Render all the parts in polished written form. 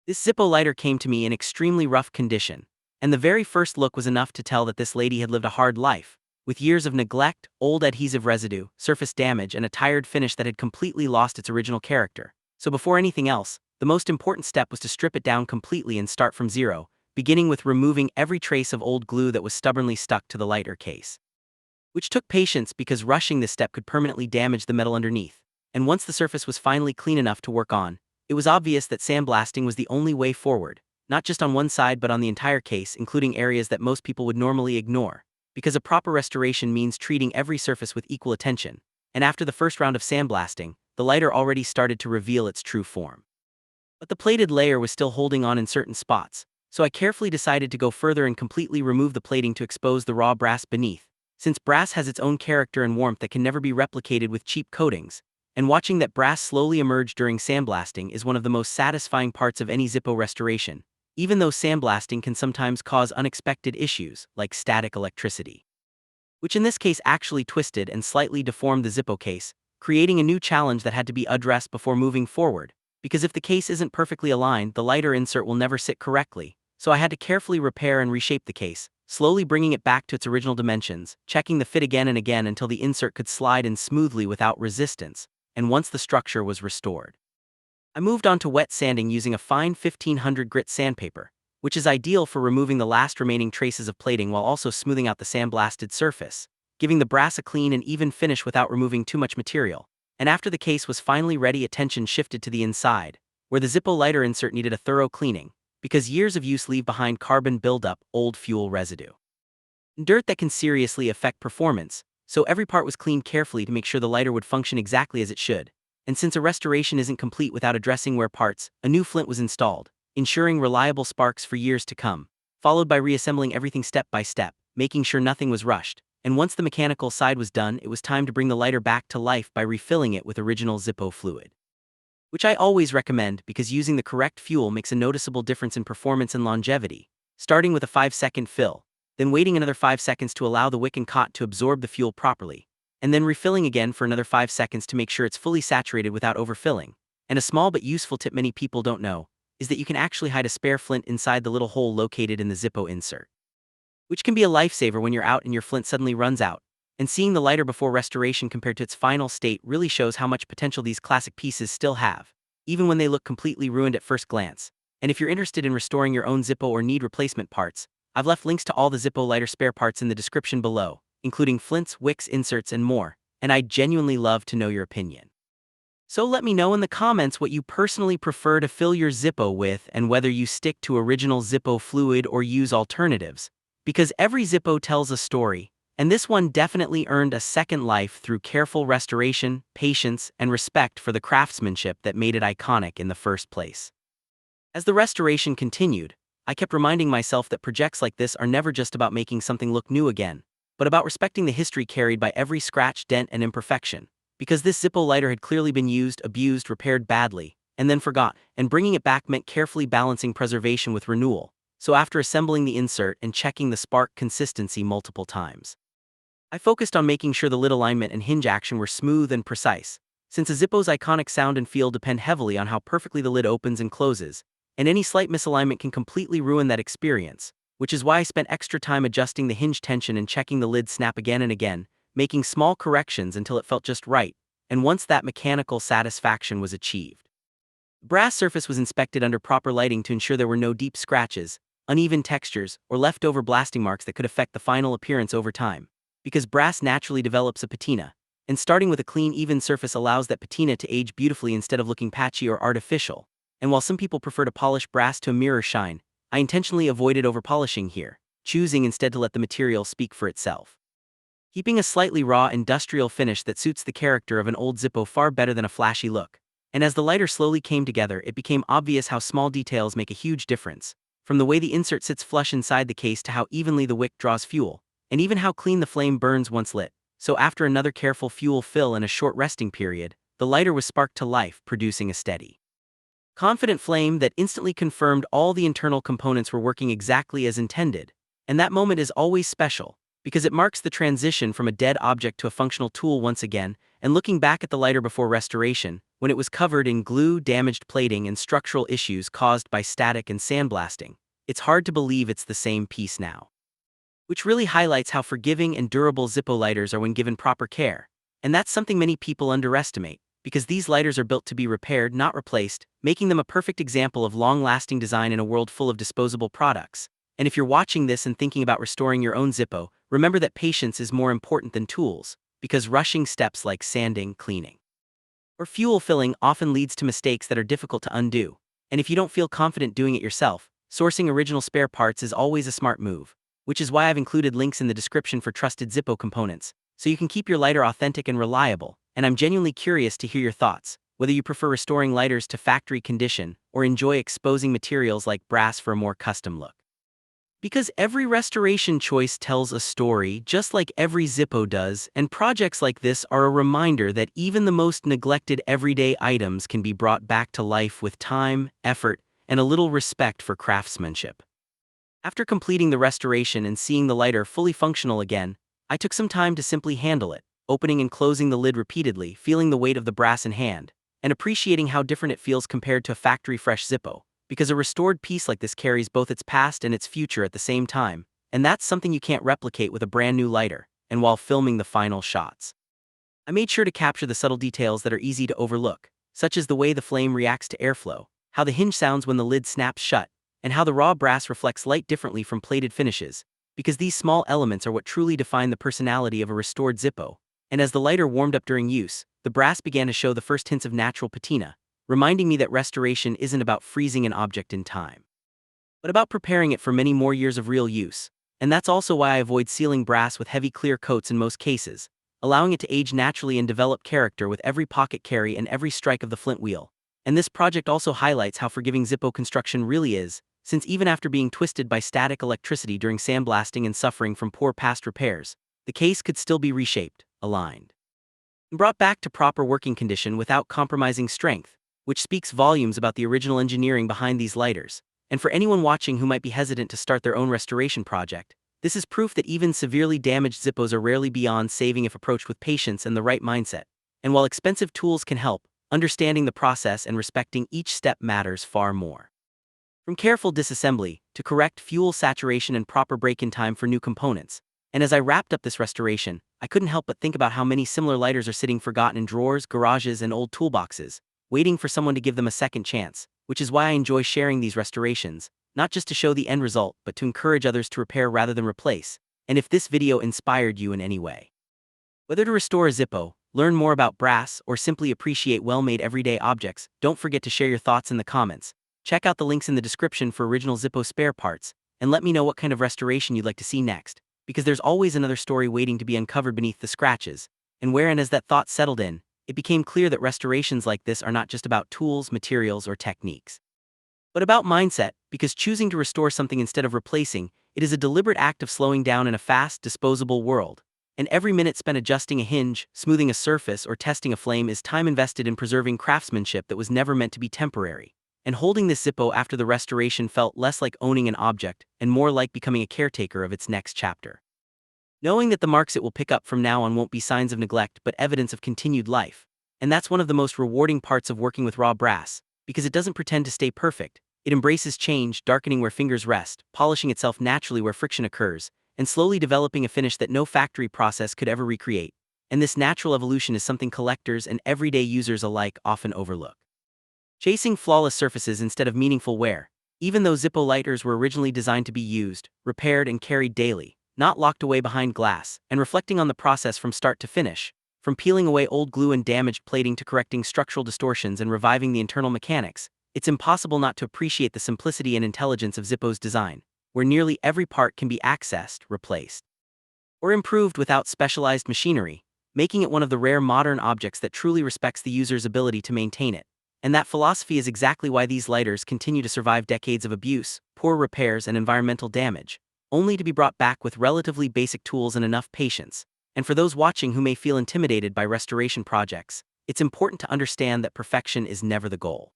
This Zippo lighter came to me in extremely rough condition, and the very first look was enough to tell that this lady had lived a hard life, with years of neglect, old adhesive residue, surface damage, and a tired finish that had completely lost its original character. So before anything else, the most important step was to strip it down completely and start from zero, beginning with removing every trace of old glue that was stubbornly stuck to the lighter case. Which took patience because rushing this step could permanently damage the metal underneath. And once the surface was finally clean enough to work on, it was obvious that sandblasting was the only way forward, not just on one side but on the entire case, including areas that most people would normally ignore, because a proper restoration means treating every surface with equal attention. And after the first round of sandblasting, the lighter already started to reveal its true form. But the plated layer was still holding on in certain spots, so I carefully decided to go further and completely remove the plating to expose the raw brass beneath, since brass has its own character and warmth that can never be replicated with cheap coatings, and watching that brass slowly emerge during sandblasting is one of the most satisfying parts of any Zippo restoration, even though sandblasting can sometimes cause unexpected issues, like static electricity, which in this case actually twisted and slightly deformed the Zippo case, creating a new challenge that had to be addressed before moving forward, because if the case isn't perfectly aligned, the lighter insert will never sit correctly, so I had to carefully repair and reshape the case, slowly bringing it back to its original dimensions, checking the fit again and again until the insert could slide in smoothly without resistance, and once the structure was restored, I moved on to wet sanding using a fine 1500 grit sandpaper, which is ideal for removing the last remaining traces of plating while also smoothing out the sandblasted surface, giving the brass a clean and even finish without removing too much material. And after the case was finally ready, attention shifted to the inside, where the Zippo lighter insert needed a thorough cleaning, because years of use leave behind carbon buildup, old fuel residue, dirt that can seriously affect performance, so every part was cleaned carefully to make sure the lighter would function exactly as it should. And since a restoration isn't complete without addressing wear parts, a new flint was installed, ensuring reliable sparks for years to come, followed by reassembling everything step by step, making sure nothing was rushed. And once the mechanical side was done, it was time to bring the lighter back to life by refilling it with original Zippo fluid, which I always recommend because using the correct fuel makes a noticeable difference in performance and longevity, starting with a 5-second fill, then waiting another 5 seconds to allow the wick and cot to absorb the fuel properly, and then refilling again for another 5 seconds to make sure it's fully saturated without overfilling. And a small but useful tip many people don't know is that you can actually hide a spare flint inside the little hole located in the Zippo insert, which can be a lifesaver when you're out and your flint suddenly runs out. And seeing the lighter before restoration compared to its final state really shows how much potential these classic pieces still have, even when they look completely ruined at first glance. And if you're interested in restoring your own Zippo or need replacement parts, I've left links to all the Zippo lighter spare parts in the description below, including flints, wicks, inserts, and more, and I'd genuinely love to know your opinion. So let me know in the comments what you personally prefer to fill your Zippo with and whether you stick to original Zippo fluid or use alternatives, because every Zippo tells a story, and this one definitely earned a second life through careful restoration, patience, and respect for the craftsmanship that made it iconic in the first place. As the restoration continued, I kept reminding myself that projects like this are never just about making something look new again, but about respecting the history carried by every scratch, dent, and imperfection, because this Zippo lighter had clearly been used, abused, repaired badly, and then forgot, and bringing it back meant carefully balancing preservation with renewal. So after assembling the insert and checking the spark consistency multiple times, I focused on making sure the lid alignment and hinge action were smooth and precise, since a Zippo's iconic sound and feel depend heavily on how perfectly the lid opens and closes, and any slight misalignment can completely ruin that experience, which is why I spent extra time adjusting the hinge tension and checking the lid snap again and again, making small corrections until it felt just right. And once that mechanical satisfaction was achieved, the brass surface was inspected under proper lighting to ensure there were no deep scratches, uneven textures, or leftover blasting marks that could affect the final appearance over time, because brass naturally develops a patina, and starting with a clean, even surface allows that patina to age beautifully instead of looking patchy or artificial. And while some people prefer to polish brass to a mirror shine, I intentionally avoided overpolishing here, choosing instead to let the material speak for itself, keeping a slightly raw industrial finish that suits the character of an old Zippo far better than a flashy look. And as the lighter slowly came together, it became obvious how small details make a huge difference, from the way the insert sits flush inside the case to how evenly the wick draws fuel, and even how clean the flame burns once lit. So after another careful fuel fill and a short resting period, the lighter was sparked to life, producing a steady, confident flame that instantly confirmed all the internal components were working exactly as intended. And that moment is always special, because it marks the transition from a dead object to a functional tool once again. And looking back at the lighter before restoration, when it was covered in glue, damaged plating, and structural issues caused by static and sandblasting. It's hard to believe it's the same piece now. Which really highlights how forgiving and durable Zippo lighters are when given proper care. And that's something many people underestimate, because these lighters are built to be repaired, not replaced, making them a perfect example of long-lasting design in a world full of disposable products. And if you're watching this and thinking about restoring your own Zippo, remember that patience is more important than tools, because rushing steps like sanding, cleaning, or fuel filling often leads to mistakes that are difficult to undo. And if you don't feel confident doing it yourself, sourcing original spare parts is always a smart move, which is why I've included links in the description for trusted Zippo components, so you can keep your lighter authentic and reliable. And I'm genuinely curious to hear your thoughts, whether you prefer restoring lighters to factory condition or enjoy exposing materials like brass for a more custom look. Because every restoration choice tells a story, just like every Zippo does, and projects like this are a reminder that even the most neglected everyday items can be brought back to life with time, effort, and a little respect for craftsmanship. After completing the restoration and seeing the lighter fully functional again, I took some time to simply handle it, opening and closing the lid repeatedly, feeling the weight of the brass in hand, and appreciating how different it feels compared to a factory-fresh Zippo, because a restored piece like this carries both its past and its future at the same time, and that's something you can't replicate with a brand new lighter. And while filming the final shots, I made sure to capture the subtle details that are easy to overlook, such as the way the flame reacts to airflow, how the hinge sounds when the lid snaps shut, and how the raw brass reflects light differently from plated finishes, because these small elements are what truly define the personality of a restored Zippo. And as the lighter warmed up during use, the brass began to show the first hints of natural patina, reminding me that restoration isn't about freezing an object in time, but about preparing it for many more years of real use. And that's also why I avoid sealing brass with heavy clear coats in most cases, allowing it to age naturally and develop character with every pocket carry and every strike of the flint wheel. And this project also highlights how forgiving Zippo construction really is, since even after being twisted by static electricity during sandblasting and suffering from poor past repairs, the case could still be reshaped, aligned, and brought back to proper working condition without compromising strength, which speaks volumes about the original engineering behind these lighters. And for anyone watching who might be hesitant to start their own restoration project, this is proof that even severely damaged Zippos are rarely beyond saving if approached with patience and the right mindset. And while expensive tools can help, understanding the process and respecting each step matters far more. From careful disassembly to correct fuel saturation and proper break-in time for new components. And as I wrapped up this restoration, I couldn't help but think about how many similar lighters are sitting forgotten in drawers, garages, and old toolboxes, waiting for someone to give them a second chance, which is why I enjoy sharing these restorations, not just to show the end result, but to encourage others to repair rather than replace. And if this video inspired you in any way, whether to restore a Zippo, learn more about brass, or simply appreciate well-made everyday objects, don't forget to share your thoughts in the comments. Check out the links in the description for original Zippo spare parts, and let me know what kind of restoration you'd like to see next, because there's always another story waiting to be uncovered beneath the scratches. And as that thought settled in, it became clear that restorations like this are not just about tools, materials, or techniques, but about mindset, because choosing to restore something instead of replacing it is a deliberate act of slowing down in a fast, disposable world. And every minute spent adjusting a hinge, smoothing a surface, or testing a flame is time invested in preserving craftsmanship that was never meant to be temporary. And holding this Zippo after the restoration felt less like owning an object and more like becoming a caretaker of its next chapter. Knowing that the marks it will pick up from now on won't be signs of neglect but evidence of continued life. And that's one of the most rewarding parts of working with raw brass, because it doesn't pretend to stay perfect. It embraces change, darkening where fingers rest, polishing itself naturally where friction occurs, and slowly developing a finish that no factory process could ever recreate. And this natural evolution is something collectors and everyday users alike often overlook, chasing flawless surfaces instead of meaningful wear. Even though Zippo lighters were originally designed to be used, repaired, and carried daily, not locked away behind glass, and reflecting on the process from start to finish, from peeling away old glue and damaged plating to correcting structural distortions and reviving the internal mechanics, it's impossible not to appreciate the simplicity and intelligence of Zippo's design, where nearly every part can be accessed, replaced, or improved without specialized machinery, making it one of the rare modern objects that truly respects the user's ability to maintain it. And that philosophy is exactly why these lighters continue to survive decades of abuse, poor repairs, and environmental damage, only to be brought back with relatively basic tools and enough patience. And for those watching who may feel intimidated by restoration projects, it's important to understand that perfection is never the goal.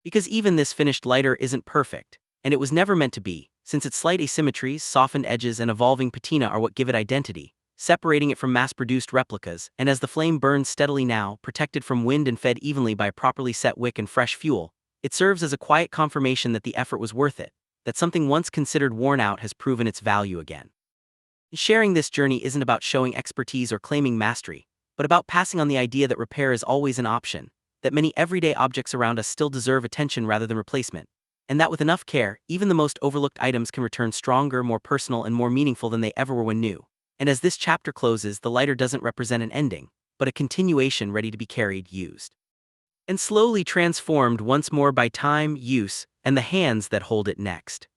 Because even this finished lighter isn't perfect, and it was never meant to be, since its slight asymmetries, softened edges, and evolving patina are what give it identity. separating it from mass-produced replicas, and as the flame burns steadily now, protected from wind and fed evenly by a properly set wick and fresh fuel, it serves as a quiet confirmation that the effort was worth it, that something once considered worn out has proven its value again. Sharing this journey isn't about showing expertise or claiming mastery, but about passing on the idea that repair is always an option, that many everyday objects around us still deserve attention rather than replacement, and that with enough care, even the most overlooked items can return stronger, more personal, and more meaningful than they ever were when new. And as this chapter closes, the lighter doesn't represent an ending, but a continuation ready to be carried, used, and slowly transformed once more by time, use, and the hands that hold it next.